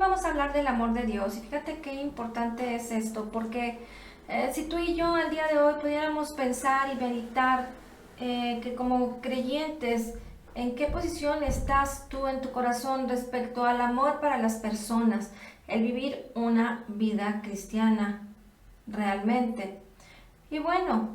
Vamos a hablar del amor de Dios y fíjate qué importante es esto, porque si tú y yo al día de hoy pudiéramos pensar y meditar que como creyentes, ¿en qué posición estás tú en tu corazón respecto al amor para las personas? El vivir una vida cristiana realmente. Y bueno,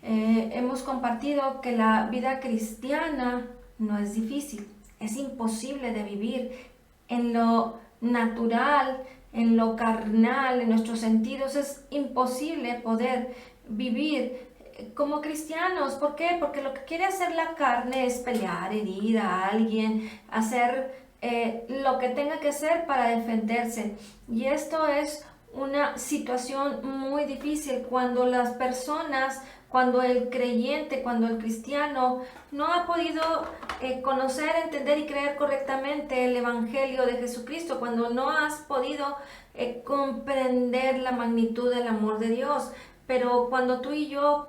hemos compartido que la vida cristiana no es difícil, es imposible de vivir en lo natural, en lo carnal, en nuestros sentidos. Es imposible poder vivir como cristianos. ¿Por qué? Porque lo que quiere hacer la carne es pelear, herir a alguien, hacer lo que tenga que hacer para defenderse. Y esto es una situación muy difícil cuando las personas, cuando el creyente, cuando el cristiano no ha podido conocer, entender y creer correctamente el Evangelio de Jesucristo, cuando no has podido comprender la magnitud del amor de Dios. Pero cuando tú y yo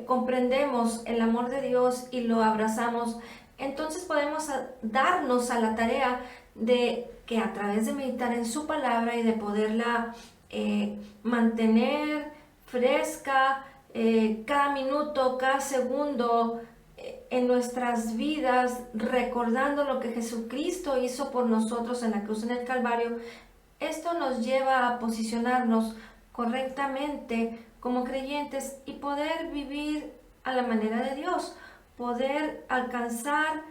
comprendemos el amor de Dios y lo abrazamos, entonces podemos darnos a la tarea de que a través de meditar en su palabra y de poderla mantener fresca cada minuto, cada segundo en nuestras vidas, recordando lo que Jesucristo hizo por nosotros en la cruz, en el Calvario. Esto nos lleva a posicionarnos correctamente como creyentes y poder vivir a la manera de Dios, poder alcanzar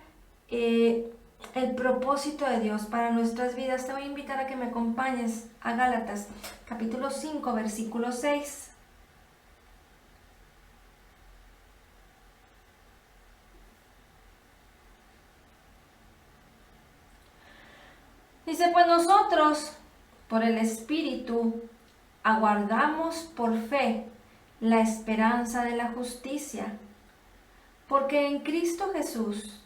el propósito de Dios para nuestras vidas. Te voy a invitar a que me acompañes a Gálatas, capítulo 5, versículo 6. Dice, pues nosotros, por el Espíritu, aguardamos por fe la esperanza de la justicia, porque en Cristo Jesús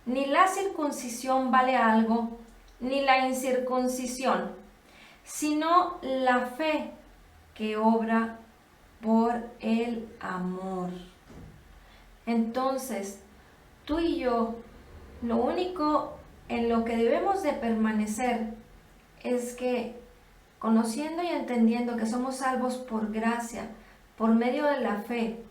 ni la circuncisión vale algo, ni la incircuncisión, sino la fe que obra por el amor. Entonces, tú y yo, lo único en lo que debemos de permanecer es que, conociendo y entendiendo que somos salvos por gracia, por medio de la fe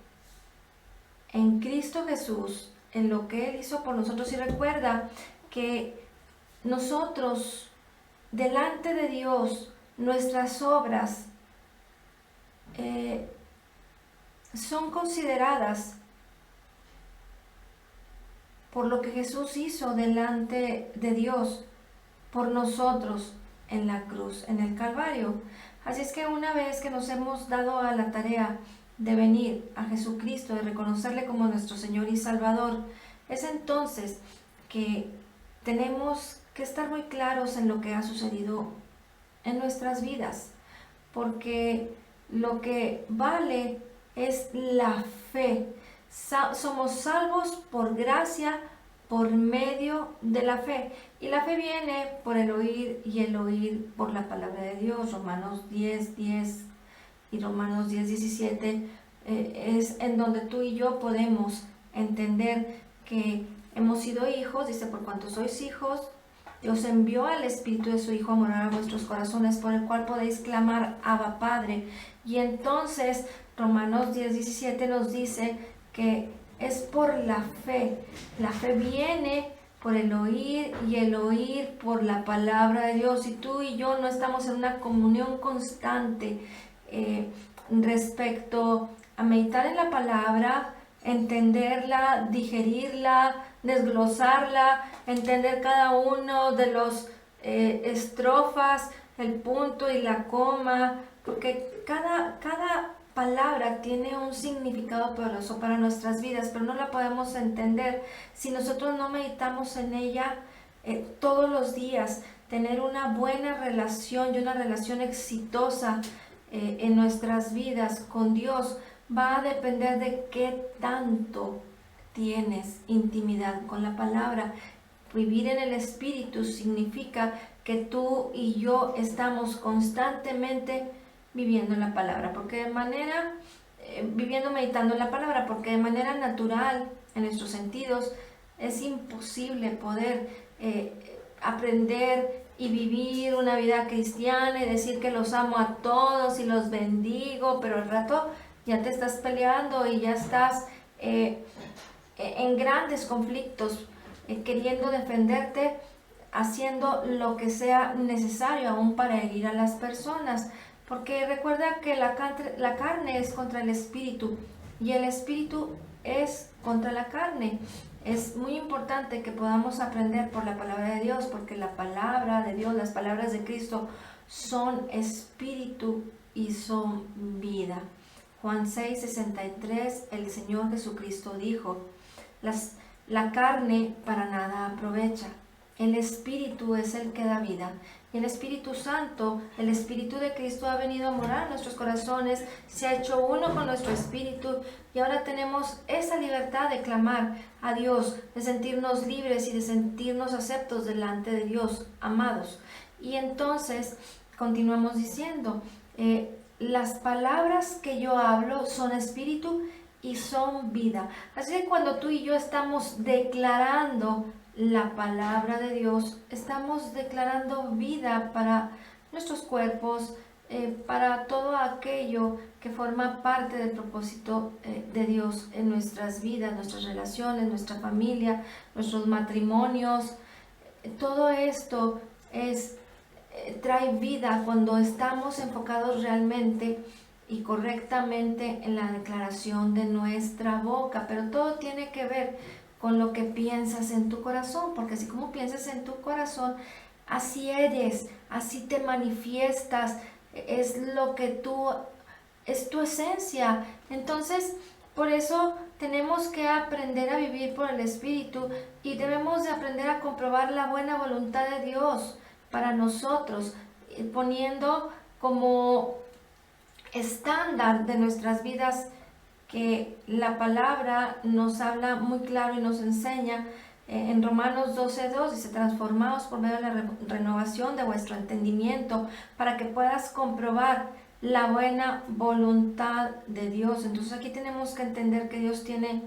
en Cristo Jesús, en lo que Él hizo por nosotros. Y recuerda que nosotros, delante de Dios, nuestras obras son consideradas por lo que Jesús hizo delante de Dios por nosotros en la cruz, en el Calvario. Así es que una vez que nos hemos dado a la tarea de venir a Jesucristo, de reconocerle como nuestro Señor y Salvador, es entonces que tenemos que estar muy claros en lo que ha sucedido en nuestras vidas, porque lo que vale es la fe. Somos salvos por gracia, por medio de la fe. Y la fe viene por el oír y el oír por la palabra de Dios. Romanos 10:10 y Romanos 10:17 es en donde tú y yo podemos entender que hemos sido hijos. Dice, por cuanto sois hijos, Dios envió al Espíritu de su Hijo a morar a vuestros corazones, por el cual podéis clamar, Abba Padre. Y entonces Romanos 10:17 nos dice que es por la fe. La fe viene por el oír y el oír por la palabra de Dios. Si tú y yo no estamos en una comunión constante respecto a meditar en la palabra, entenderla, digerirla, desglosarla, entender cada uno de los estrofas, el punto y la coma, porque cada palabra tiene un significado poderoso para nuestras vidas, pero no la podemos entender si nosotros no meditamos en ella todos los días. Tener una buena relación y una relación exitosa en nuestras vidas con Dios va a depender de qué tanto tienes intimidad con la palabra. Vivir en el Espíritu significa que tú y yo estamos constantemente viviendo la palabra, porque de manera, meditando la palabra, porque de manera natural, en nuestros sentidos, es imposible poder aprender y vivir una vida cristiana y decir que los amo a todos y los bendigo, pero al rato ya te estás peleando y ya estás en grandes conflictos, queriendo defenderte, haciendo lo que sea necesario aún para herir a las personas. Porque recuerda que la carne es contra el espíritu y el espíritu es contra la carne. Es muy importante que podamos aprender por la palabra de Dios, porque la palabra de Dios, las palabras de Cristo son espíritu y son vida. Juan 6:63, el Señor Jesucristo dijo, la carne para nada aprovecha. El Espíritu es el que da vida. Y el Espíritu Santo, el Espíritu de Cristo ha venido a morar en nuestros corazones, se ha hecho uno con nuestro espíritu y ahora tenemos esa libertad de clamar a Dios, de sentirnos libres y de sentirnos aceptos delante de Dios, amados. Y entonces continuamos diciendo, las palabras que yo hablo son espíritu y son vida. Así que cuando tú y yo estamos declarando la palabra de Dios, estamos declarando vida para nuestros cuerpos, para todo aquello que forma parte del propósito de Dios en nuestras vidas, nuestras relaciones, nuestra familia, nuestros matrimonios. Todo esto trae vida cuando estamos enfocados realmente y correctamente en la declaración de nuestra boca, pero todo tiene que ver con lo que piensas en tu corazón, porque así como piensas en tu corazón, así eres, así te manifiestas, es lo que es tu esencia. Entonces, por eso tenemos que aprender a vivir por el Espíritu y debemos de aprender a comprobar la buena voluntad de Dios para nosotros, poniendo como estándar de nuestras vidas que la palabra nos habla muy claro y nos enseña en Romanos 12:2, dice, transformaos por medio de la renovación de vuestro entendimiento para que puedas comprobar la buena voluntad de Dios. Entonces aquí tenemos que entender que Dios tiene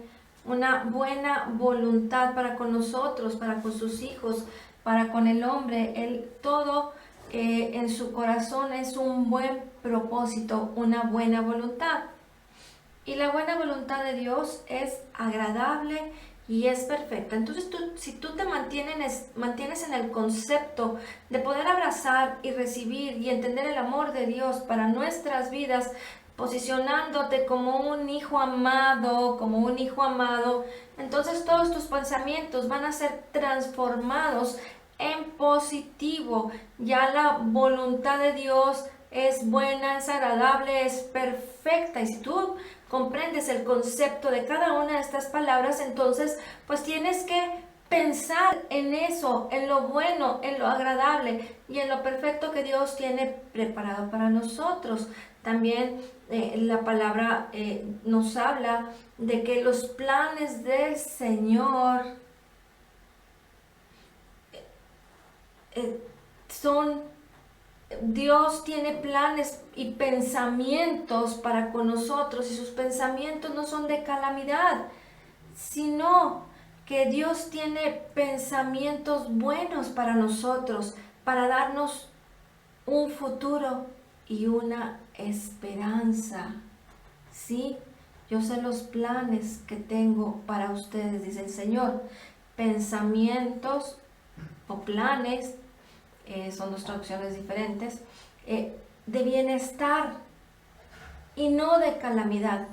una buena voluntad para con nosotros, para con sus hijos, para con el hombre. Él todo en su corazón es un buen propósito, una buena voluntad. Y la buena voluntad de Dios es agradable y es perfecta. Entonces, si tú te mantienes en el concepto de poder abrazar y recibir y entender el amor de Dios para nuestras vidas, posicionándote como un hijo amado, entonces todos tus pensamientos van a ser transformados en positivo. Ya la voluntad de Dios es buena, es agradable, es perfecta. Y si tú comprendes el concepto de cada una de estas palabras, entonces pues tienes que pensar en eso, en lo bueno, en lo agradable y en lo perfecto que Dios tiene preparado para nosotros. También la palabra nos habla de que los planes del Señor Dios tiene planes y pensamientos para con nosotros, y sus pensamientos no son de calamidad, sino que Dios tiene pensamientos buenos para nosotros, para darnos un futuro y una esperanza. Sí, yo sé los planes que tengo para ustedes, dice el Señor. Pensamientos o planes, son dos traducciones diferentes, de bienestar y no de calamidad,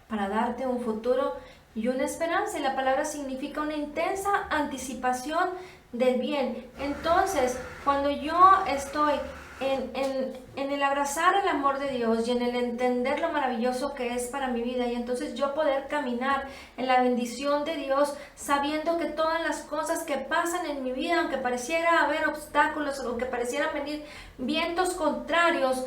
para darte un futuro y una esperanza. Y la palabra significa una intensa anticipación del bien. Entonces, cuando yo estoy en el abrazar el amor de Dios y en el entender lo maravilloso que es para mi vida, y entonces yo poder caminar en la bendición de Dios, sabiendo que todas las cosas que pasan en mi vida, aunque pareciera haber obstáculos o que parecieran venir vientos contrarios,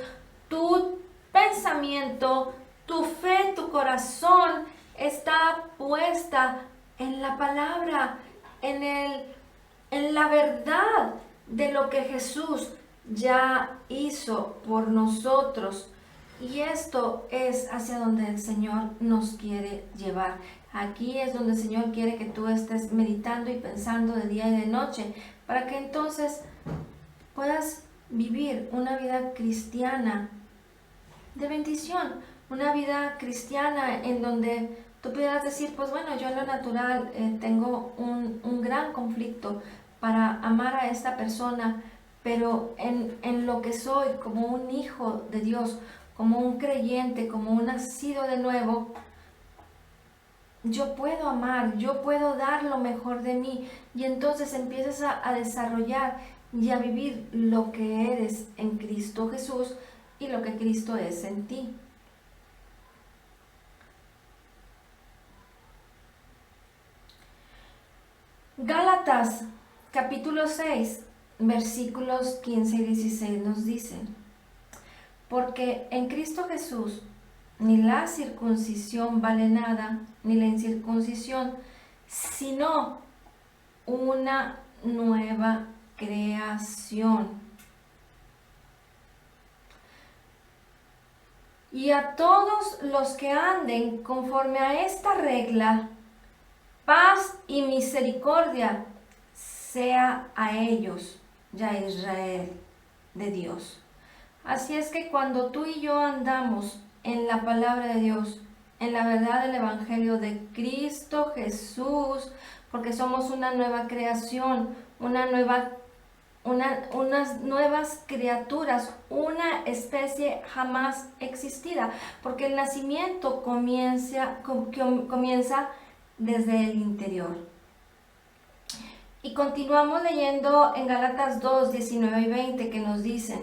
tu pensamiento, tu fe, tu corazón está puesta en la palabra, en la verdad de lo que Jesús ya hizo por nosotros. Y esto es hacia donde el Señor nos quiere llevar. Aquí es donde el Señor quiere que tú estés meditando y pensando de día y de noche, para que entonces puedas vivir una vida cristiana de bendición, una vida cristiana en donde tú pudieras decir, pues bueno, yo en lo natural tengo un gran conflicto para amar a esta persona, pero en lo que soy como un hijo de Dios, como un creyente, como un nacido de nuevo, yo puedo amar, yo puedo dar lo mejor de mí, y entonces empiezas a desarrollar y a vivir lo que eres en Cristo Jesús y lo que Cristo es en ti. Gálatas capítulo 6, versículos 15 y 16 nos dicen: porque en Cristo Jesús ni la circuncisión vale nada, ni la incircuncisión, sino una nueva creación. Y a todos los que anden conforme a esta regla, paz y misericordia sea a ellos, ya Israel de Dios. Así es que cuando tú y yo andamos en la palabra de Dios, en la verdad del Evangelio de Cristo Jesús, porque somos una nueva creación, unas nuevas criaturas, una especie jamás existida, porque el nacimiento comienza desde el interior. Y continuamos leyendo en Gálatas 2, 19 y 20 que nos dice,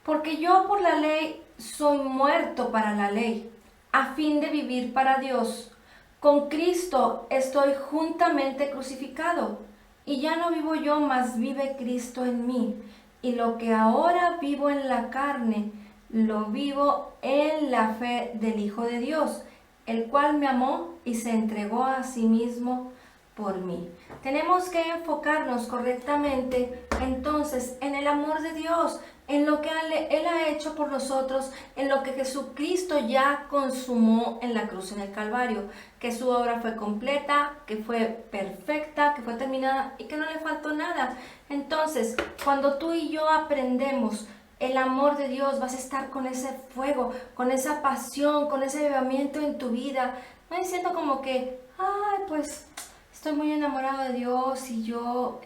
porque yo por la ley soy muerto para la ley, a fin de vivir para Dios. Con Cristo estoy juntamente crucificado, y ya no vivo yo, mas vive Cristo en mí. Y lo que ahora vivo en la carne, lo vivo en la fe del Hijo de Dios, el cual me amó y se entregó a sí mismo por mí. Tenemos que enfocarnos correctamente entonces en el amor de Dios, en lo que Él ha hecho por nosotros, en lo que Jesucristo ya consumó en la cruz, en el Calvario, que su obra fue completa, que fue perfecta, que fue terminada y que no le faltó nada. Entonces, cuando tú y yo aprendemos el amor de Dios, vas a estar con ese fuego, con esa pasión, con ese avivamiento en tu vida, no diciendo como que, ay, pues estoy muy enamorado de Dios y yo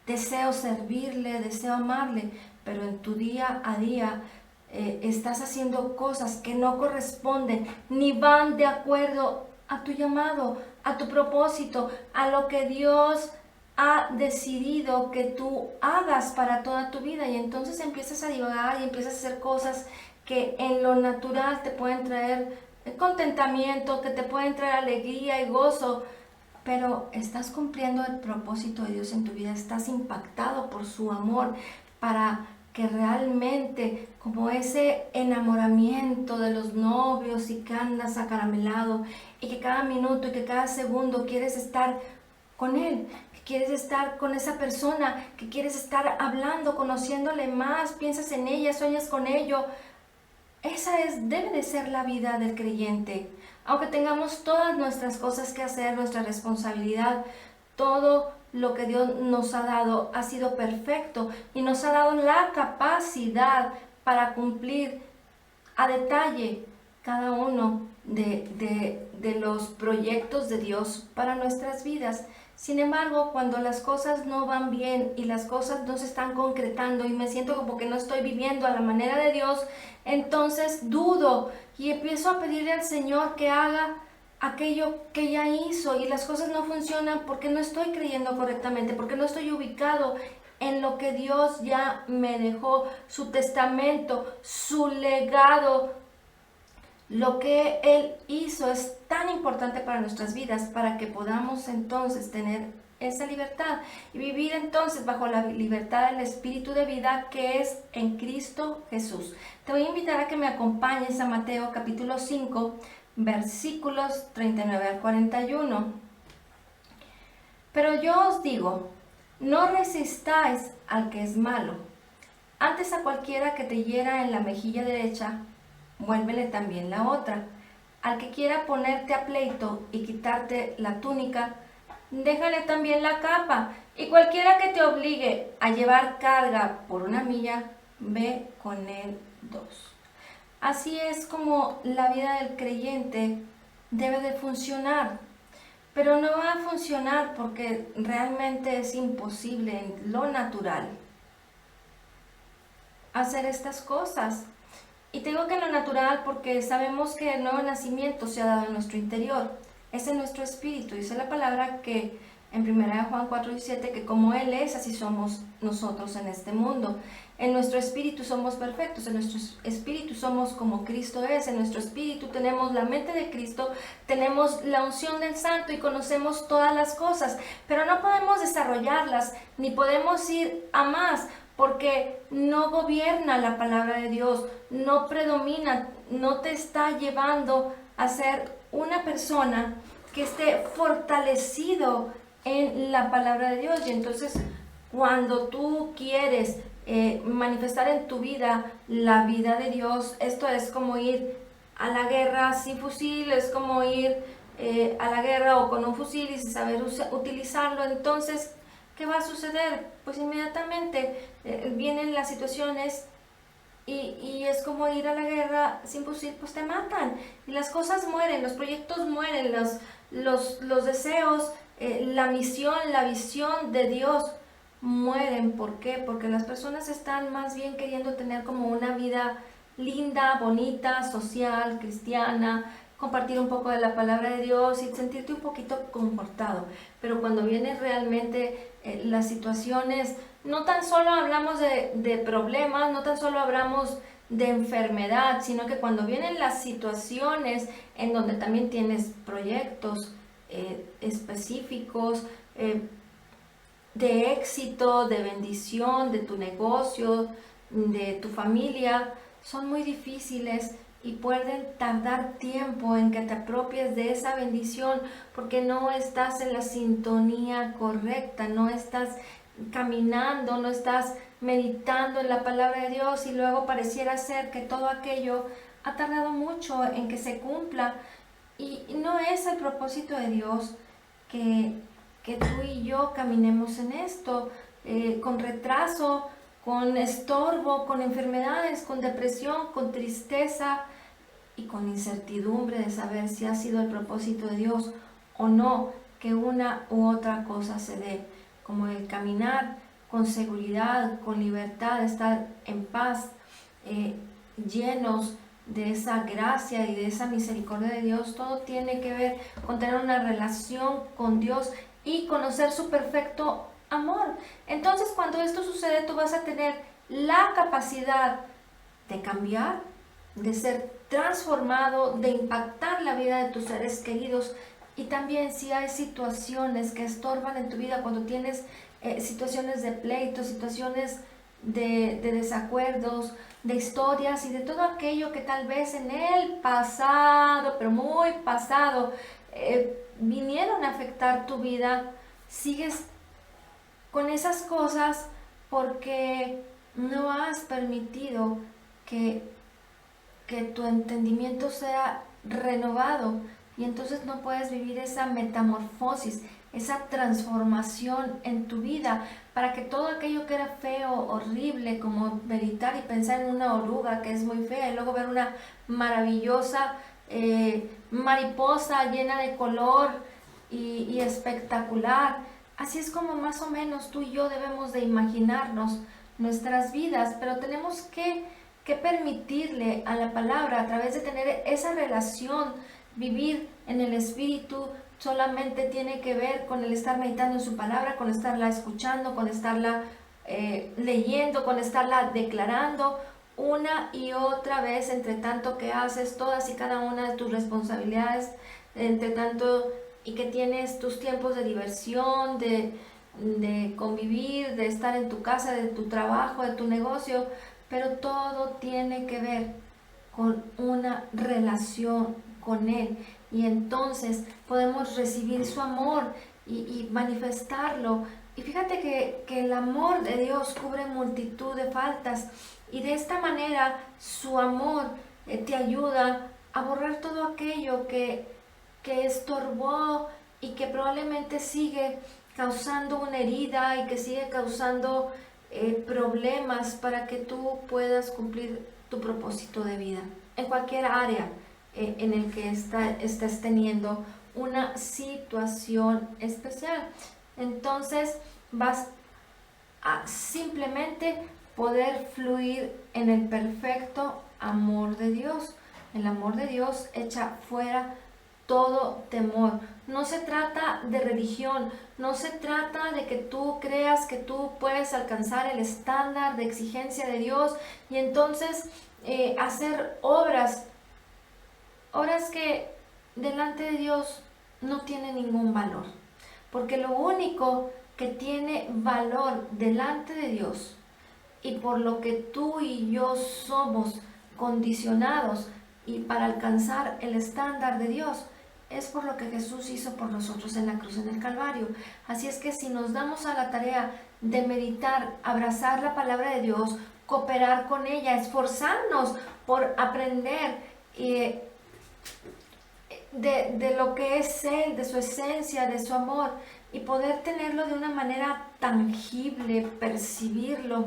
deseo servirle, deseo amarle, pero en tu día a día estás haciendo cosas que no corresponden ni van de acuerdo a tu llamado, a tu propósito, a lo que Dios ha decidido que tú hagas para toda tu vida. Y entonces empiezas a divagar y empiezas a hacer cosas que en lo natural te pueden traer contentamiento, que te pueden traer alegría y gozo, pero estás cumpliendo el propósito de Dios en tu vida, estás impactado por su amor para que realmente, como ese enamoramiento de los novios y que andas acaramelado y que cada minuto y que cada segundo quieres estar con él, que quieres estar con esa persona, que quieres estar hablando, conociéndole más, piensas en ella, sueñas con ello. Debe de ser la vida del creyente. Aunque tengamos todas nuestras cosas que hacer, nuestra responsabilidad, todo lo que Dios nos ha dado ha sido perfecto y nos ha dado la capacidad para cumplir a detalle cada uno de los proyectos de Dios para nuestras vidas. Sin embargo, cuando las cosas no van bien y las cosas no se están concretando y me siento como que no estoy viviendo a la manera de Dios, entonces dudo y empiezo a pedirle al Señor que haga aquello que ya hizo, y las cosas no funcionan porque no estoy creyendo correctamente, porque no estoy ubicado en lo que Dios ya me dejó, su testamento, su legado. Lo que Él hizo es tan importante para nuestras vidas, para que podamos entonces tener esa libertad y vivir entonces bajo la libertad del Espíritu de vida que es en Cristo Jesús. Te voy a invitar a que me acompañes a Mateo capítulo 5, versículos 39 al 41. Pero yo os digo, no resistáis al que es malo. Antes a cualquiera que te hiera en la mejilla derecha, vuélvele también la otra. Al que quiera ponerte a pleito y quitarte la túnica, déjale también la capa. Y cualquiera que te obligue a llevar carga por 1 milla, ve con él 2. Así es como la vida del creyente debe de funcionar. Pero no va a funcionar porque realmente es imposible en lo natural hacer estas cosas. Y tengo que en lo natural porque sabemos que el nuevo nacimiento se ha dado en nuestro interior, es en nuestro espíritu. Dice la palabra que en 1 Juan 4:17 que como Él es, así somos nosotros en este mundo. En nuestro espíritu somos perfectos, en nuestro espíritu somos como Cristo es, en nuestro espíritu tenemos la mente de Cristo, tenemos la unción del Santo y conocemos todas las cosas, pero no podemos desarrollarlas ni podemos ir a más porque no gobierna la palabra de Dios, no predomina, no te está llevando a ser una persona que esté fortalecido en la palabra de Dios. Y entonces cuando tú quieres manifestar en tu vida la vida de Dios, esto es como ir a la guerra sin fusil, es como ir a la guerra o con un fusil y sin saber utilizarlo. Entonces, ¿qué va a suceder? Pues inmediatamente vienen las situaciones y es como ir a la guerra sin fusil, pues te matan. Y las cosas mueren, los proyectos mueren, los deseos, la misión, la visión de Dios mueren. ¿Por qué? Porque las personas están más bien queriendo tener como una vida linda, bonita, social, cristiana, compartir un poco de la palabra de Dios y sentirte un poquito confortado. Pero cuando vienen realmente las situaciones, no tan solo hablamos de problemas, no tan solo hablamos de enfermedad, sino que cuando vienen las situaciones en donde también tienes proyectos específicos, de éxito, de bendición, de tu negocio, de tu familia, son muy difíciles y pueden tardar tiempo en que te apropies de esa bendición porque no estás en la sintonía correcta, no estás caminando, no estás meditando en la palabra de Dios y luego pareciera ser que todo aquello ha tardado mucho en que se cumpla y no es el propósito de Dios que tú y yo caminemos en esto, con retraso, con estorbo, con enfermedades, con depresión, con tristeza y con incertidumbre de saber si ha sido el propósito de Dios o no, que una u otra cosa se dé, como el caminar con seguridad, con libertad, estar en paz, llenos de esa gracia y de esa misericordia de Dios. Todo tiene que ver con tener una relación con Dios y conocer su perfecto amor. Entonces, cuando esto sucede, tú vas a tener la capacidad de cambiar, de ser transformado, de impactar la vida de tus seres queridos. Y también si hay situaciones que estorban en tu vida, cuando tienes situaciones de pleitos, situaciones de desacuerdos, de historias y de todo aquello que tal vez en el pasado, pero muy pasado, vinieron a afectar tu vida, sigues con esas cosas porque no has permitido que tu entendimiento sea renovado y entonces no puedes vivir esa metamorfosis, esa transformación en tu vida para que todo aquello que era feo, horrible, como meditar y pensar en una oruga que es muy fea y luego ver una maravillosa mariposa llena de color y espectacular. Así es como más o menos tú y yo debemos de imaginarnos nuestras vidas, pero tenemos que permitirle a la palabra, a través de tener esa relación, vivir en el Espíritu. Solamente tiene que ver con el estar meditando en su palabra, con estarla escuchando, con estarla leyendo, con estarla declarando una y otra vez, entre tanto que haces todas y cada una de tus responsabilidades, entre tanto y que tienes tus tiempos de diversión, de convivir, de estar en tu casa, de tu trabajo, de tu negocio, pero todo tiene que ver con una relación con Él. Y entonces podemos recibir su amor y manifestarlo. Y fíjate que el amor de Dios cubre multitud de faltas. Y de esta manera su amor te ayuda a borrar todo aquello que estorbó y que probablemente sigue causando una herida y que sigue causando problemas para que tú puedas cumplir tu propósito de vida en cualquier área en el que estés teniendo una situación especial. Entonces vas a simplemente poder fluir en el perfecto amor de Dios. El amor de Dios echa fuera todo temor. No se trata de religión, no se trata de que tú creas que tú puedes alcanzar el estándar de exigencia de Dios y entonces hacer obras que delante de Dios no tienen ningún valor. Porque lo único que tiene valor delante de Dios y por lo que tú y yo somos condicionados y para alcanzar el estándar de Dios es por lo que Jesús hizo por nosotros en la cruz, en el Calvario. Así es que si nos damos a la tarea de meditar, abrazar la palabra de Dios, cooperar con ella, esforzarnos por aprender de lo que es Él, de su esencia, de su amor, y poder tenerlo de una manera tangible, percibirlo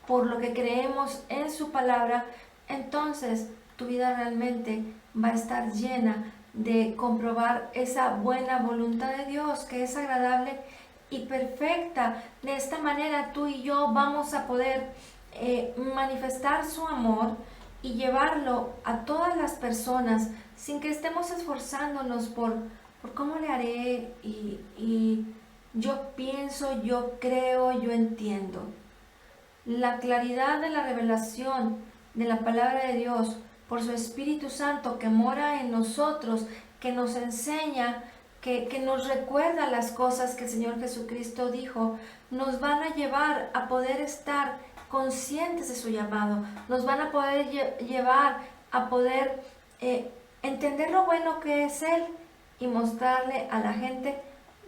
por lo que creemos en su palabra, entonces tu vida realmente va a estar llena de comprobar esa buena voluntad de Dios que es agradable y perfecta. De esta manera tú y yo vamos a poder manifestar su amor y llevarlo a todas las personas sin que estemos esforzándonos por cómo le haré y yo pienso, yo creo, yo entiendo. La claridad de la revelación de la palabra de Dios por su Espíritu Santo que mora en nosotros, que nos enseña, que nos recuerda las cosas que el Señor Jesucristo dijo, nos van a llevar a poder estar conscientes de su llamado, nos van a poder llevar a poder entender lo bueno que es Él y mostrarle a la gente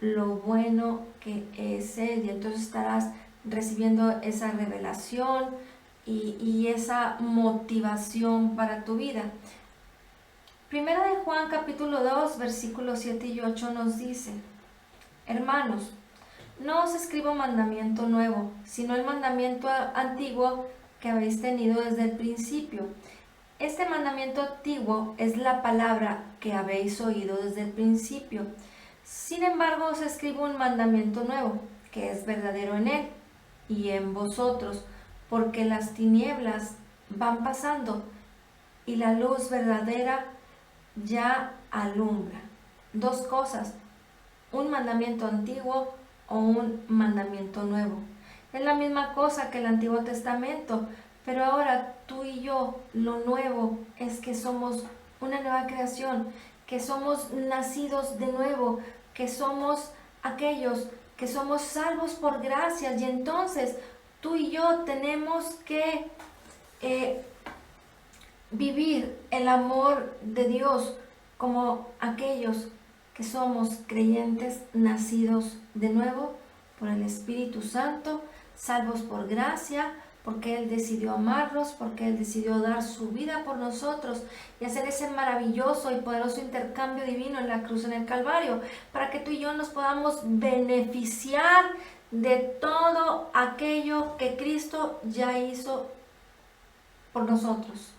lo bueno que es Él. Y entonces estarás recibiendo esa revelación y esa motivación para tu vida. Primera de Juan capítulo 2 versículos 7 y 8 nos dice: hermanos, no os escribo mandamiento nuevo, sino el mandamiento antiguo que habéis tenido desde el principio. Este mandamiento antiguo es la palabra que habéis oído desde el principio. Sin embargo, os escribo un mandamiento nuevo, que es verdadero en él y en vosotros, porque las tinieblas van pasando y la luz verdadera ya alumbra. Dos cosas, un mandamiento antiguo o un mandamiento nuevo. Es la misma cosa que el Antiguo Testamento, pero ahora tú y yo, lo nuevo es que somos una nueva creación, que somos nacidos de nuevo, que somos aquellos que somos salvos por gracias, y entonces tú y yo tenemos que vivir el amor de Dios como aquellos que somos creyentes nacidos de nuevo por el Espíritu Santo, salvos por gracia, porque Él decidió amarnos, porque Él decidió dar su vida por nosotros y hacer ese maravilloso y poderoso intercambio divino en la cruz, en el Calvario, para que tú y yo nos podamos beneficiar de todo aquello que Cristo ya hizo por nosotros.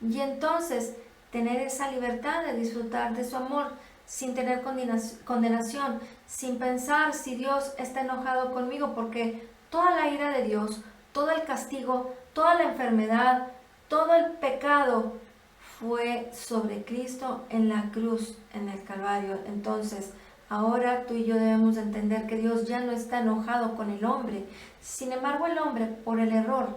Y entonces tener esa libertad de disfrutar de su amor sin tener condenación, sin pensar si Dios está enojado conmigo, porque toda la ira de Dios, todo el castigo, toda la enfermedad, todo el pecado fue sobre Cristo en la cruz, en el Calvario. Entonces, ahora tú y yo debemos entender que Dios ya no está enojado con el hombre. Sin embargo, el hombre, por el error,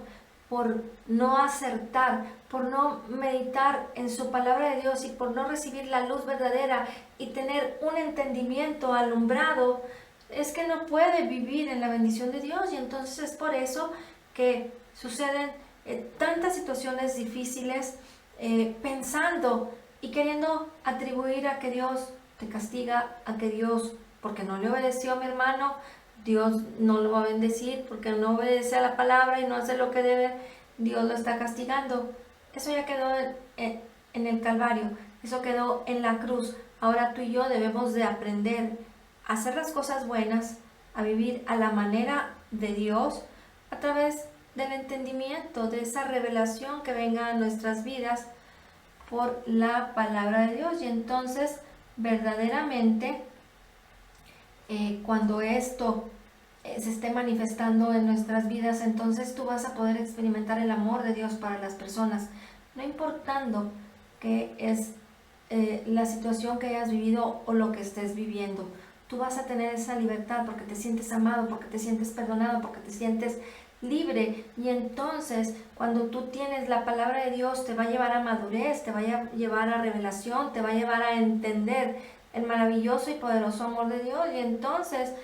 por no acertar, por no meditar en su palabra de Dios y por no recibir la luz verdadera y tener un entendimiento alumbrado, es que no puede vivir en la bendición de Dios. Y entonces es por eso que suceden tantas situaciones difíciles, pensando y queriendo atribuir a que Dios te castiga, a que Dios, porque no le obedeció a mi hermano, Dios no lo va a bendecir, porque no obedece a la palabra y no hace lo que debe, Dios lo está castigando. Eso ya quedó en el Calvario, eso quedó en la cruz. Ahora tú y yo debemos de aprender a hacer las cosas buenas, a vivir a la manera de Dios a través del entendimiento, de esa revelación que venga a nuestras vidas por la palabra de Dios. Y entonces verdaderamente cuando esto se esté manifestando en nuestras vidas, entonces tú vas a poder experimentar el amor de Dios para las personas, no importando qué es la situación que hayas vivido o lo que estés viviendo. Tú vas a tener esa libertad porque te sientes amado, porque te sientes perdonado, porque te sientes libre. Y entonces cuando tú tienes la palabra de Dios, te va a llevar a madurez, te va a llevar a revelación, te va a llevar a entender el maravilloso y poderoso amor de Dios. Y entonces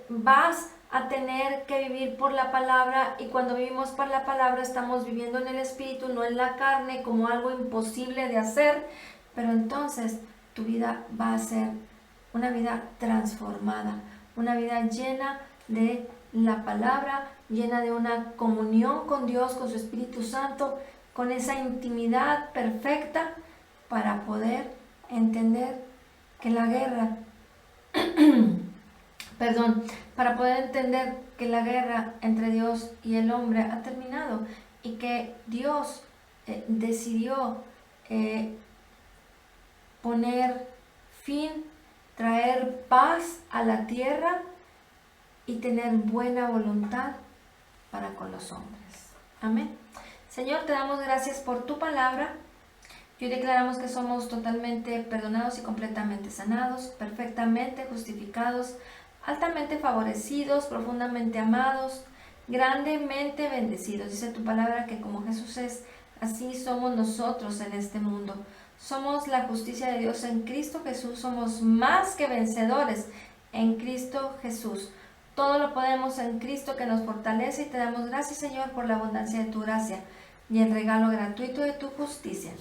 vas a tener que vivir por la palabra, y cuando vivimos por la palabra estamos viviendo en el Espíritu, no en la carne, como algo imposible de hacer. Pero entonces tu vida va a ser una vida transformada, una vida llena de la palabra, llena de una comunión con Dios, con su Espíritu Santo, con esa intimidad perfecta para poder entender que la guerra, para poder entender que la guerra entre Dios y el hombre ha terminado y que Dios decidió poner fin, traer paz a la tierra y tener buena voluntad para con los hombres. Amén. Señor, te damos gracias por tu palabra. Y hoy declaramos que somos totalmente perdonados y completamente sanados, perfectamente justificados, altamente favorecidos, profundamente amados, grandemente bendecidos. Dice tu palabra que como Jesús es, así somos nosotros en este mundo. Somos la justicia de Dios en Cristo Jesús, somos más que vencedores en Cristo Jesús. Todo lo podemos en Cristo que nos fortalece, y te damos gracias, Señor, por la abundancia de tu gracia y el regalo gratuito de tu justicia.